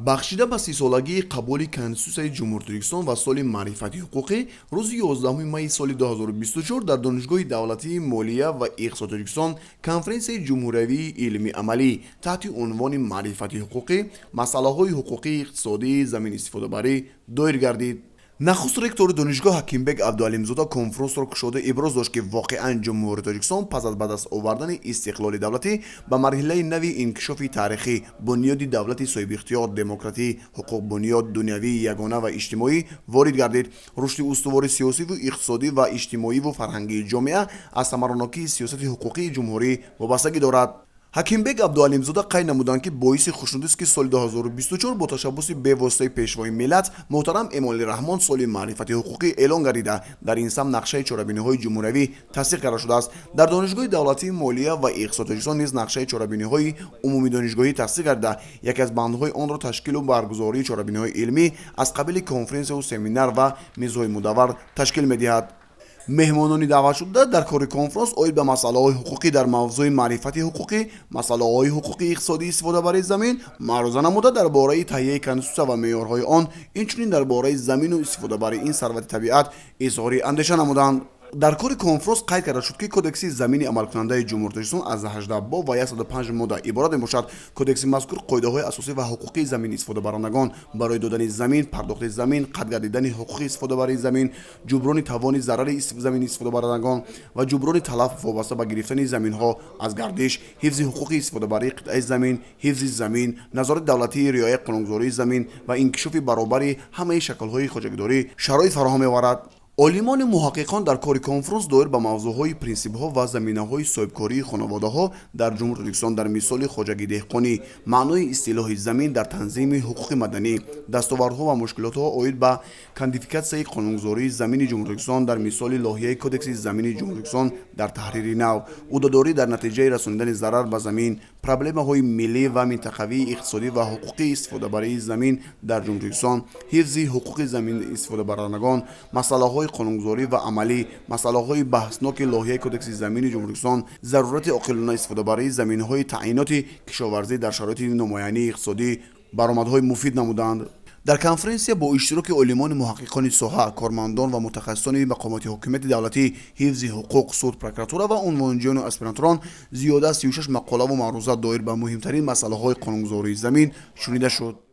бахшида ба 30-солагии қабули Конститутсияи Ҷумҳурии Тоҷикистон ва соли маърифати ҳуқуқӣ рӯзи 11 майи соли 2024 дар Донишгоҳи давлатии молия ва иқтисоди Тоҷикистон конференсияи ҷумҳуриявии илми амалӣ таҳти унвони маърифати ҳуқуқӣ масъалаҳои ҳуқуқии иқтисодии заминистифодабарӣ доир гардид. нахуст ректори донишгоҳ ҳакимбек абдуалимзода конференсро кушода иброз дошт ки воқеан ҷумҳурии Тоҷикистон пас аз ба даст овардани истиқлоли давлатӣ ба марҳилаи нави инкишофи таърихӣ бунёди давлати соҳибихтиёр, демократӣ, ҳуқуқбунёд, дунявии ягона ва иҷтимоӣ ворид гардид. рушди устувори сиёсиву иқтисодӣ ва иҷтимоиву фарҳангии ҷомеа аз самаранокии сиёсати ҳуқуқии ҷумҳурӣ вобастагӣ дорад. ҳакимбек абдуалимзода қайд намуданд ки боиси хушнудист ки соли 2024 бо ташаббуси бевоситаи пешвои миллат муҳтарам Эмомалӣ Раҳмон соли маърифати ҳуқуқӣ эълон гардида, дар ин самт нақшаи чорабиниҳои ҷумҳуриявӣ тасдиқ карда шудааст. дар донишгоҳи давлатии молия ва иқтисоди Тоҷикистон низ нақшаи чорабиниҳои умумии донишгоҳӣ тасдиқ гардида, яке аз бандҳои онро ташкилу баргузории чорабиниҳои илмӣ аз қабили конференсияу семинар ва мизҳои мудаввар ташкил медиҳад. меҳмонони даъватшуда дар кори конференс оид ба масъалаҳои ҳуқуқӣ дар мавзӯи маърифати ҳуқуқӣ, масъалаҳои ҳуқуқии иқтисодии истифодабарии замин маъруза намуда дар бораи таҳияи конститутсия ва меъёрҳои он, инчунин дар бораи замину истифодабарии ин сарвати табиат изҳори андеша намуданд. дар кори конференс қайд карда шуд ки кодекси замини амалкунандаи ҷумҳурии Тоҷикистон аз 18 боб ва 105 модда иборат мебошад. кодекси мазкур қоидаҳои асосӣ ва ҳуқуқи замини истифодабаронагон барои додани замин, пардохти замин, қатъ гардидани ҳуқуқи истифодабарии замин, ҷуброни тавони зарари замини истифодабаронагон ва ҷуброни талаб вобаста ба гирифтани заминҳо аз гардиш, ҳифзи ҳуқуқи истифодабарии қитъаи замин, ҳифзи замин, назорати давлатии риояи қонунгузории замин ва инкишофи баробари ҳамаи шаклҳои хоҷагидорӣ шароит фароҳам меоварад. олимони муҳаққиқон дар кори конференс доир ба мавзӯъҳои принсипҳо ва заминаҳои соҳибкории хонаводаҳо дар ҷумҳурии Тоҷикистон дар мисоли хоҷагӣ деҳқонӣ, маънои истилоҳи замин дар танзими ҳуқуқи маданӣ, дастовардҳо ва мушкилотҳо оид ба кодификатсияи қонунгузории замини ҷумҳурии Тоҷикистон дар мисоли лоиҳаи кодекси замини ҷумҳурии Тоҷикистон дар таҳрири нав, ӯҳдадорӣ дар натиҷаи расонидани зарар ба замин, проблемаҳои миллӣ ва минтақавии иқтисодӣ ва ҳуқуқи истифодабарии замин дар ҷумҳурии Тоҷикистон, ҳифзи ҳуқуқи замини истифодабаронагон, масъалаҳои қонунгузорӣ ва амалӣ, масъалаҳои баҳсноки лоиҳаи кодекси замини ҷумҳурии Тоҷикистон, зарурати оқилона истифодабарии заминҳои таъиноти кишоварзӣ дар шароити номоянии иқтисодӣ баромадҳои муфид намуданд. дар конференсия бо иштироки олимони муҳаққиқони соҳа, кормандон ва мутахассисони мақомоти ҳокимияти давлатӣ, ҳифзи ҳуқуқ, суд, прокуратура ва унвонҷону аспирантурон зиёда аз 36 мақола ва маъруза доир ба муҳимтарин масъалаҳои қонунгузории замин шунида шуд.